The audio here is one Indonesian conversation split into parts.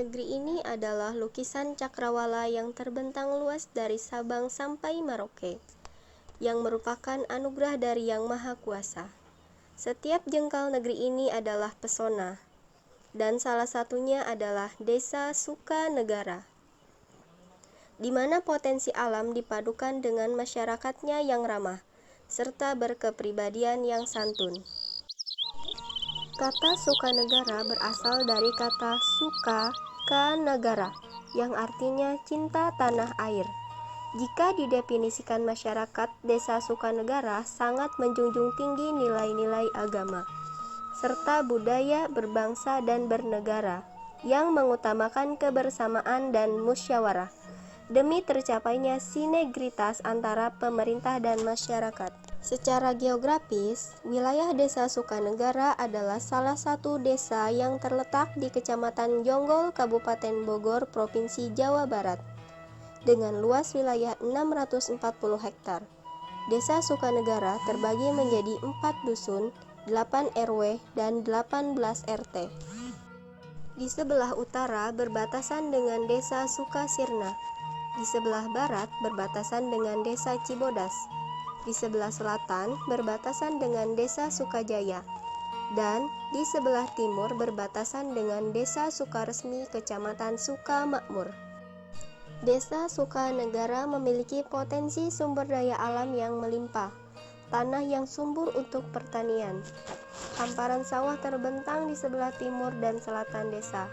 Negeri ini adalah lukisan cakrawala yang terbentang luas dari Sabang sampai Merauke, yang merupakan anugerah dari Yang Maha Kuasa. Setiap jengkal negeri ini adalah pesona, dan salah satunya adalah Desa Sukanegara, di mana potensi alam dipadukan dengan masyarakatnya yang ramah, serta berkepribadian yang santun. Kata Sukanegara berasal dari kata Suka ka Negara, yang artinya cinta tanah air. Jika didefinisikan masyarakat Desa Sukanegara sangat menjunjung tinggi nilai-nilai agama, serta budaya berbangsa dan bernegara, yang mengutamakan kebersamaan dan musyawarah, demi tercapainya sinergitas antara pemerintah dan masyarakat. Secara geografis, wilayah Desa Sukanegara adalah salah satu desa yang terletak di Kecamatan Jonggol, Kabupaten Bogor, Provinsi Jawa Barat, dengan luas wilayah 640 hektar. Desa Sukanegara terbagi menjadi 4 dusun, 8 RW, dan 18 RT. Di sebelah utara berbatasan dengan Desa Sukasirna, di sebelah barat berbatasan dengan Desa Cibodas, di sebelah selatan berbatasan dengan Desa Sukajaya, dan di sebelah timur berbatasan dengan Desa Sukaresmi, Kecamatan Sukamakmur. Desa Sukanegara memiliki potensi sumber daya alam yang melimpah, tanah yang subur untuk pertanian, hamparan sawah terbentang di sebelah timur dan selatan desa,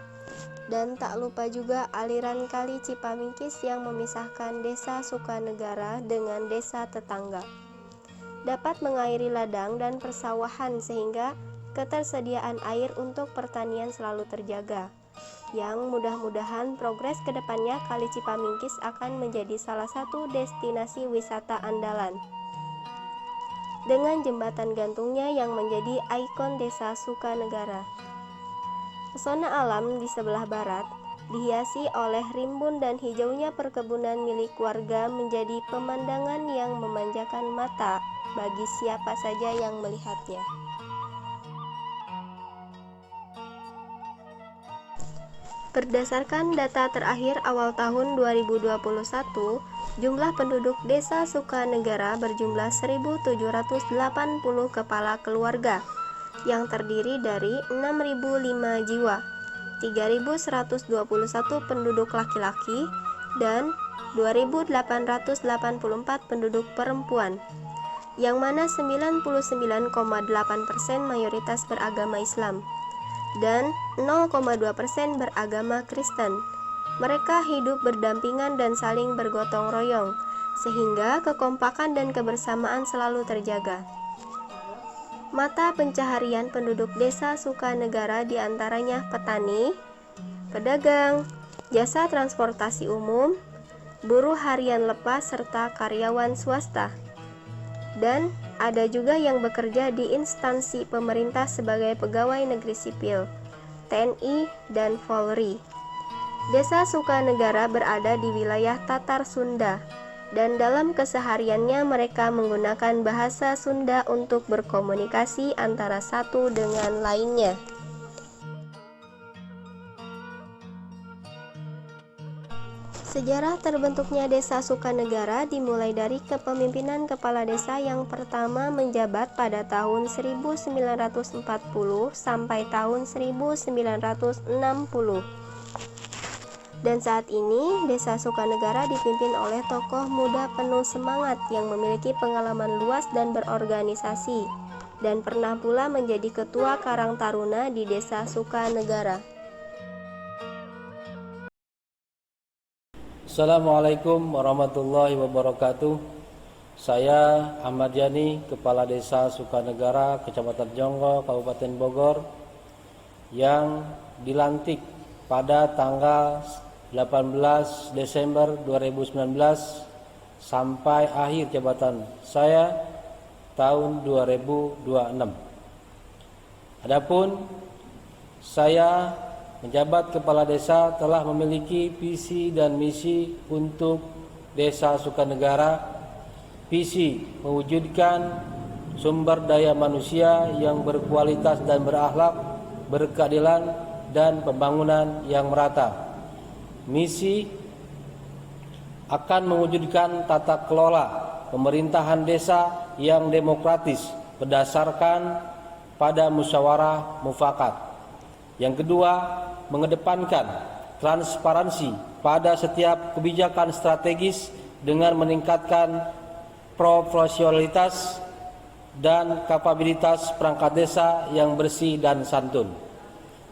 dan tak lupa juga aliran kali Cipamingkis yang memisahkan Desa Sukanegara dengan desa tetangga. Dapat mengairi ladang dan persawahan sehingga ketersediaan air untuk pertanian selalu terjaga. Yang mudah-mudahan progres ke depannya Kali Cipamingkis akan menjadi salah satu destinasi wisata andalan, dengan jembatan gantungnya yang menjadi ikon Desa Sukanegara. Pesona alam di sebelah barat dihiasi oleh rimbun dan hijaunya perkebunan milik warga menjadi pemandangan yang memanjakan mata bagi siapa saja yang melihatnya. Berdasarkan data terakhir awal tahun 2021, jumlah penduduk Desa Sukanegara berjumlah 1.780 kepala keluarga, yang terdiri dari 6.005 jiwa, 3.121 penduduk laki-laki, dan 2.884 penduduk perempuan, yang mana 99,8% mayoritas beragama Islam dan 0,2% beragama Kristen. Mereka hidup berdampingan dan saling bergotong royong, sehingga kekompakan dan kebersamaan selalu terjaga. Mata pencaharian penduduk Desa Sukanegara diantaranya petani, pedagang, jasa transportasi umum, buruh harian lepas, serta karyawan swasta. Dan ada juga yang bekerja di instansi pemerintah sebagai pegawai negeri sipil, TNI, dan Polri. Desa Sukanegara berada di wilayah Tatar Sunda, dan dalam kesehariannya mereka menggunakan bahasa Sunda untuk berkomunikasi antara satu dengan lainnya. Sejarah terbentuknya Desa Sukanegara dimulai dari kepemimpinan kepala desa yang pertama menjabat pada tahun 1940 sampai tahun 1960. Dan saat ini Desa Sukanegara dipimpin oleh tokoh muda penuh semangat yang memiliki pengalaman luas dan berorganisasi, dan pernah pula menjadi ketua Karang Taruna di Desa Sukanegara. Assalamualaikum warahmatullahi wabarakatuh. Saya Ahmad Yani, Kepala Desa Sukanegara, Kecamatan Jonggol, Kabupaten Bogor, yang dilantik pada tanggal 18 Desember 2019 sampai akhir jabatan saya tahun 2026. Adapun saya menjabat kepala desa telah memiliki visi dan misi untuk Desa Sukanegara. Visi mewujudkan sumber daya manusia yang berkualitas dan berakhlak, berkeadilan, dan pembangunan yang merata. Misi akan mewujudkan tata kelola pemerintahan desa yang demokratis berdasarkan pada musyawarah mufakat. Yang kedua, mengedepankan transparansi pada setiap kebijakan strategis dengan meningkatkan profesionalitas dan kapabilitas perangkat desa yang bersih dan santun.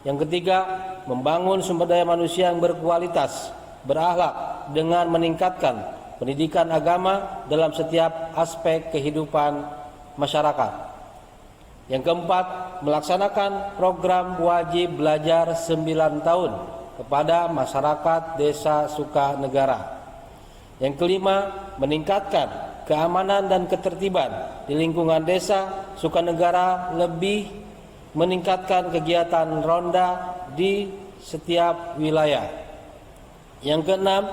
Yang ketiga, membangun sumber daya manusia yang berkualitas, berakhlak dengan meningkatkan pendidikan agama dalam setiap aspek kehidupan masyarakat. Yang keempat, melaksanakan program wajib belajar 9 tahun kepada masyarakat Desa Sukanegara. Yang kelima, meningkatkan keamanan dan ketertiban di lingkungan Desa Sukanegara, lebih meningkatkan kegiatan ronda di setiap wilayah. Yang keenam,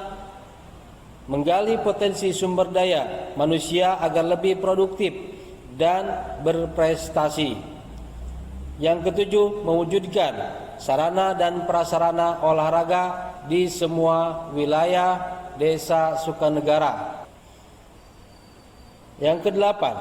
menggali potensi sumber daya manusia agar lebih produktif dan berprestasi. Yang ketujuh, mewujudkan sarana dan prasarana olahraga di semua wilayah Desa Sukanegara. Yang kedelapan,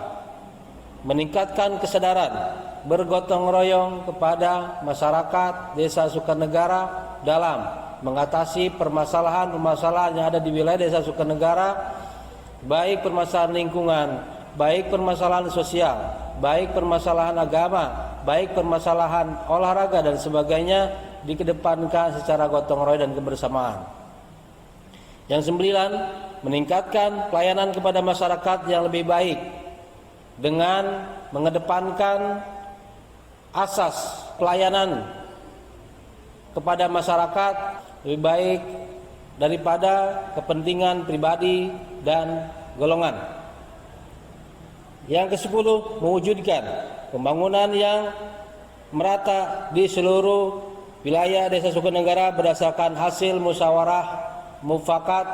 meningkatkan kesadaran bergotong royong kepada masyarakat Desa Sukanegara dalam mengatasi permasalahan-permasalahan yang ada di wilayah Desa Sukanegara, baik permasalahan lingkungan, baik permasalahan sosial, baik permasalahan agama, baik permasalahan olahraga dan sebagainya, dikedepankan secara gotong royong dan kebersamaan. Yang sembilan, meningkatkan pelayanan kepada masyarakat yang lebih baik dengan mengedepankan asas pelayanan kepada masyarakat lebih baik daripada kepentingan pribadi dan golongan. Yang ke-10, mewujudkan pembangunan yang merata di seluruh wilayah Desa Sukanegara berdasarkan hasil musyawarah mufakat,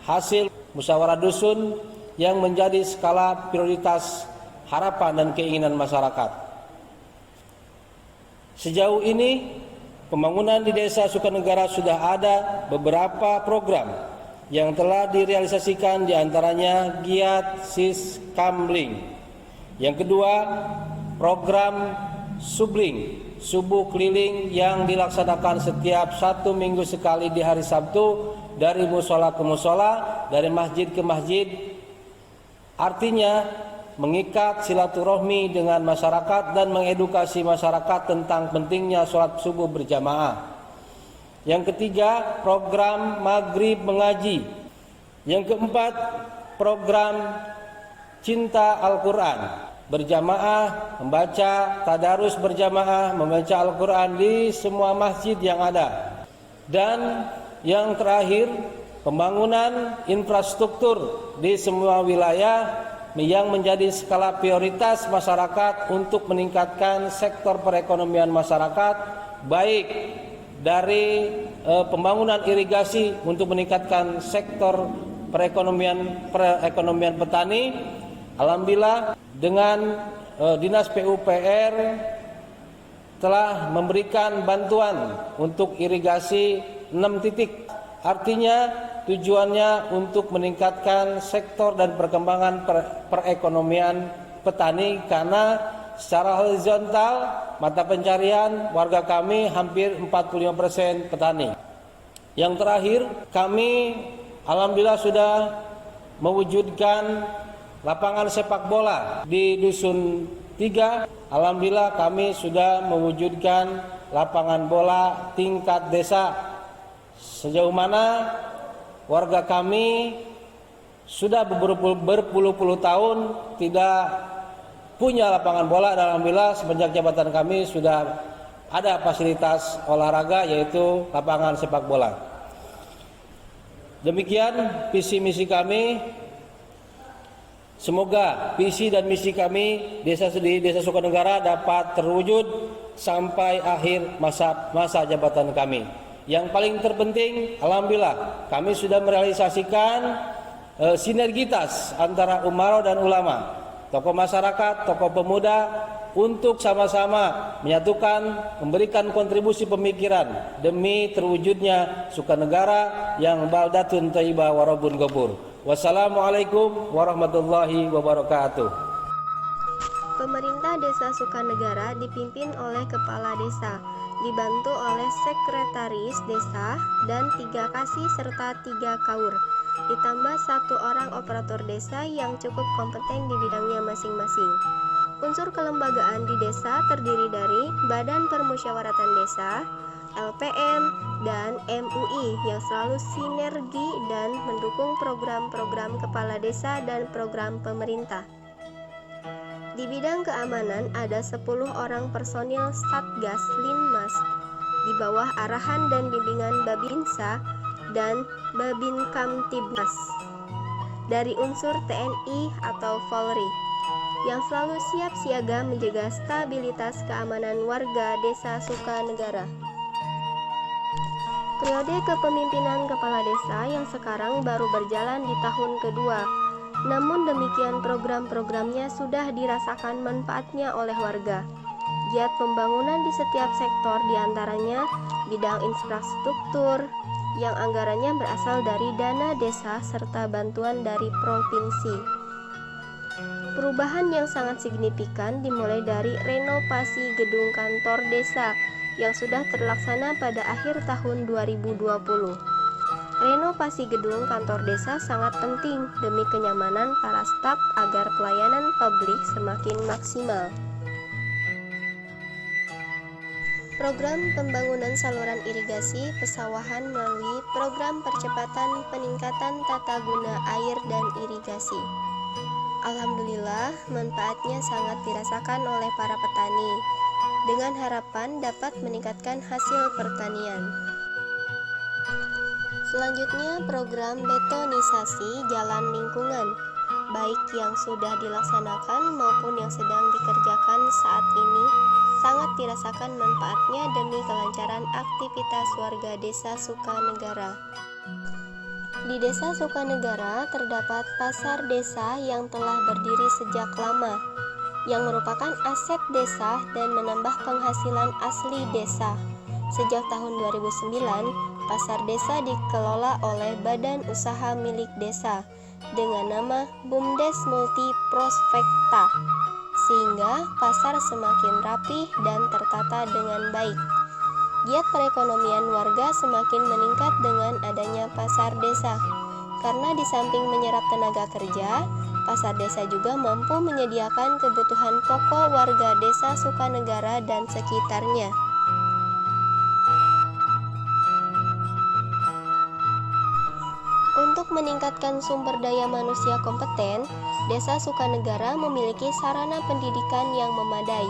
hasil musyawarah dusun yang menjadi skala prioritas harapan dan keinginan masyarakat. Sejauh ini pembangunan di Desa Sukanegara sudah ada beberapa program yang telah direalisasikan, diantaranya Giat Sis Kamling. Yang kedua, program Subling, subuh keliling yang dilaksanakan setiap 1 minggu sekali di hari Sabtu dari musola ke musola, dari masjid ke masjid. Artinya mengikat silaturahmi dengan masyarakat dan mengedukasi masyarakat tentang pentingnya sholat subuh berjamaah. Yang ketiga, program Maghrib Mengaji. Yang keempat, program Cinta Al-Quran berjamaah, membaca tadarus berjamaah, membaca Al-Quran di semua masjid yang ada. Dan yang terakhir, pembangunan infrastruktur di semua wilayah yang menjadi skala prioritas masyarakat untuk meningkatkan sektor perekonomian masyarakat, baik dari pembangunan irigasi untuk meningkatkan sektor perekonomian petani. Alhamdulillah dengan Dinas PUPR telah memberikan bantuan untuk irigasi 6 titik. Artinya tujuannya untuk meningkatkan sektor dan perkembangan perekonomian petani, karena secara horizontal mata pencarian warga kami hampir 45% petani. Yang terakhir, kami alhamdulillah sudah mewujudkan lapangan sepak bola di Dusun 3. Alhamdulillah kami sudah mewujudkan lapangan bola tingkat desa. Sejauh mana warga kami sudah berpuluh-puluh tahun tidak punya lapangan bola, dan alhamdulillah semenjak jabatan kami sudah ada fasilitas olahraga, yaitu lapangan sepak bola. Demikian visi misi kami. Semoga visi dan misi kami di Desa Sukanegara dapat terwujud sampai akhir masa jabatan kami. Yang paling terpenting, alhamdulillah kami sudah merealisasikan sinergitas antara umaro dan ulama, tokoh masyarakat, tokoh pemuda, untuk sama-sama menyatukan, memberikan kontribusi pemikiran demi terwujudnya Sukanegara yang baldatun thayyibah wa rabbun ghafur. Wassalamualaikum warahmatullahi wabarakatuh. Pemerintah Desa Sukanegara dipimpin oleh Kepala Desa, dibantu oleh Sekretaris Desa dan 3 kasih serta 3 kaur, ditambah 1 orang operator desa yang cukup kompeten di bidangnya masing-masing. Unsur kelembagaan di desa terdiri dari Badan Permusyawaratan Desa, LPM, dan MUI yang selalu sinergi dan mendukung program-program kepala desa dan program pemerintah. Di bidang keamanan ada 10 orang personil Satgas Linmas di bawah arahan dan bimbingan Babinsa dan Babinkamtibmas dari unsur TNI atau Polri yang selalu siap siaga menjaga stabilitas keamanan warga Desa Sukanegara. Periode kepemimpinan kepala desa yang sekarang baru berjalan di tahun kedua. Namun demikian program-programnya sudah dirasakan manfaatnya oleh warga. Giat pembangunan di setiap sektor diantaranya bidang infrastruktur yang anggarannya berasal dari dana desa serta bantuan dari provinsi. Perubahan yang sangat signifikan dimulai dari renovasi gedung kantor desa yang sudah terlaksana pada akhir tahun 2020. Renovasi gedung kantor desa sangat penting demi kenyamanan para staf agar pelayanan publik semakin maksimal. Program pembangunan saluran irigasi pesawahan melalui program percepatan peningkatan tata guna air dan irigasi. Alhamdulillah, manfaatnya sangat dirasakan oleh para petani, dengan harapan dapat meningkatkan hasil pertanian. Selanjutnya, program betonisasi jalan lingkungan, baik yang sudah dilaksanakan maupun yang sedang dikerjakan saat ini, sangat dirasakan manfaatnya demi kelancaran aktivitas warga Desa Sukanegara. Di Desa Sukanegara terdapat pasar desa yang telah berdiri sejak lama, yang merupakan aset desa dan menambah penghasilan asli desa. Sejak tahun 2009, pasar desa dikelola oleh Badan Usaha Milik Desa dengan nama BUMDes Multi Prospekta, sehingga pasar semakin rapih dan tertata dengan baik. Giat perekonomian warga semakin meningkat dengan adanya pasar desa, karena di samping menyerap tenaga kerja, pasar desa juga mampu menyediakan kebutuhan pokok warga Desa Sukanegara dan sekitarnya. Untuk meningkatkan sumber daya manusia kompeten, Desa Sukanegara memiliki sarana pendidikan yang memadai.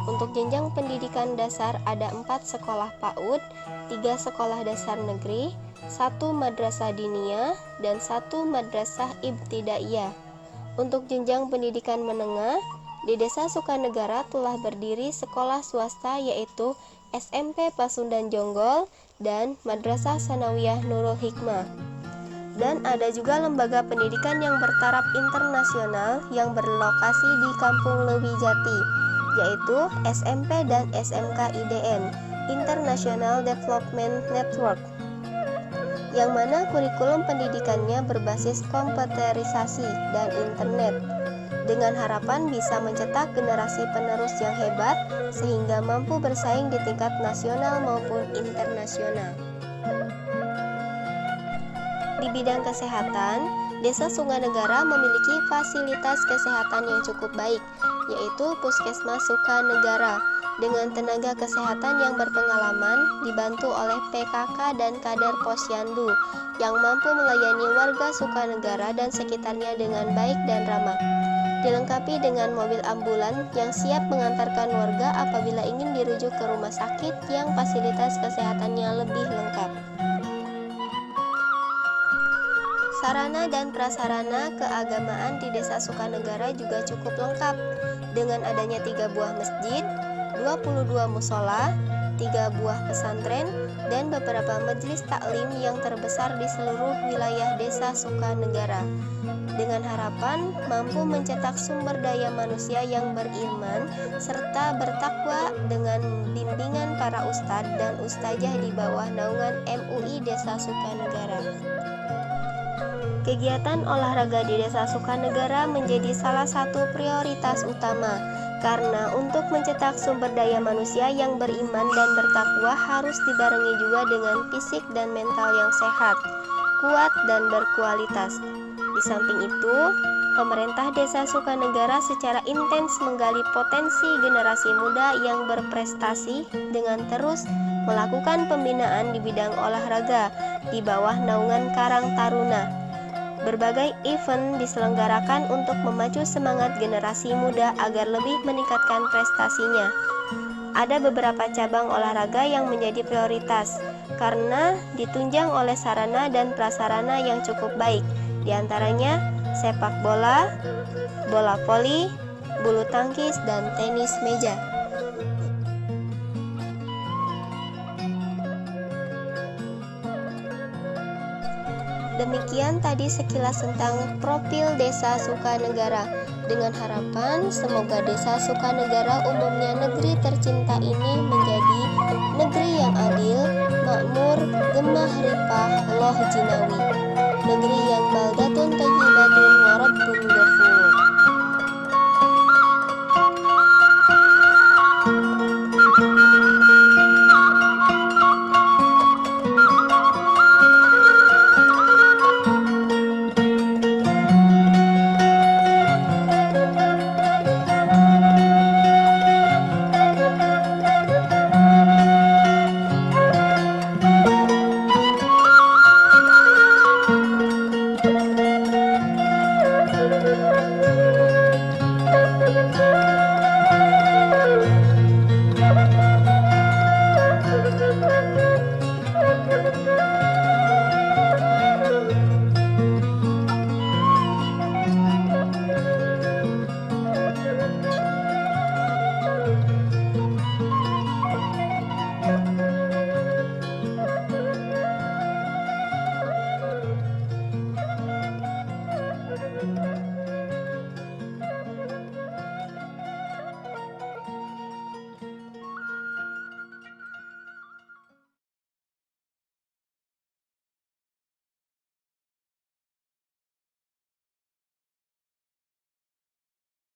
Untuk jenjang pendidikan dasar ada 4 sekolah PAUD, 3 sekolah dasar negeri, 1 madrasah diniyah, dan 1 madrasah ibtidaiyah. Untuk jenjang pendidikan menengah, di Desa Sukanegara telah berdiri sekolah swasta yaitu SMP Pasundan Jonggol dan Madrasah Sanawiyah Nurul Hikmah. Dan ada juga lembaga pendidikan yang bertaraf internasional yang berlokasi di Kampung Lewijati, yaitu SMP dan SMK IDN, International Development Network, yang mana kurikulum pendidikannya berbasis komputerisasi dan internet, dengan harapan bisa mencetak generasi penerus yang hebat sehingga mampu bersaing di tingkat nasional maupun internasional. Di bidang kesehatan, Desa Sukanegara memiliki fasilitas kesehatan yang cukup baik, yaitu Puskesmas Sukanegara, dengan tenaga kesehatan yang berpengalaman, dibantu oleh PKK dan kader Posyandu, yang mampu melayani warga Sukanegara dan sekitarnya dengan baik dan ramah. Dilengkapi dengan mobil ambulan yang siap mengantarkan warga apabila ingin dirujuk ke rumah sakit yang fasilitas kesehatannya lebih lengkap. Sarana dan prasarana keagamaan di Desa Sukanegara juga cukup lengkap, dengan adanya 3 buah masjid, 22 musola, 3 buah pesantren, dan beberapa majelis taklim yang terbesar di seluruh wilayah Desa Sukanegara, dengan harapan mampu mencetak sumber daya manusia yang beriman serta bertakwa dengan bimbingan para ustadz dan ustazah di bawah naungan MUI Desa Sukanegara. Kegiatan olahraga di Desa Sukanegara menjadi salah satu prioritas utama, karena untuk mencetak sumber daya manusia yang beriman dan bertakwa harus dibarengi juga dengan fisik dan mental yang sehat, kuat, dan berkualitas. Di samping itu, pemerintah Desa Sukanegara secara intens menggali potensi generasi muda yang berprestasi dengan terus melakukan pembinaan di bidang olahraga di bawah naungan Karang Taruna. Berbagai event diselenggarakan untuk memacu semangat generasi muda agar lebih meningkatkan prestasinya. Ada beberapa cabang olahraga yang menjadi prioritas karena ditunjang oleh sarana dan prasarana yang cukup baik, diantaranya sepak bola, bola voli, bulu tangkis, dan tenis meja. Demikian tadi sekilas tentang profil Desa Sukanegara, dengan harapan semoga Desa Sukanegara, umumnya negeri tercinta ini, menjadi negeri yang adil, makmur, gemah ripah, loh jinawi, negeri yang baldatun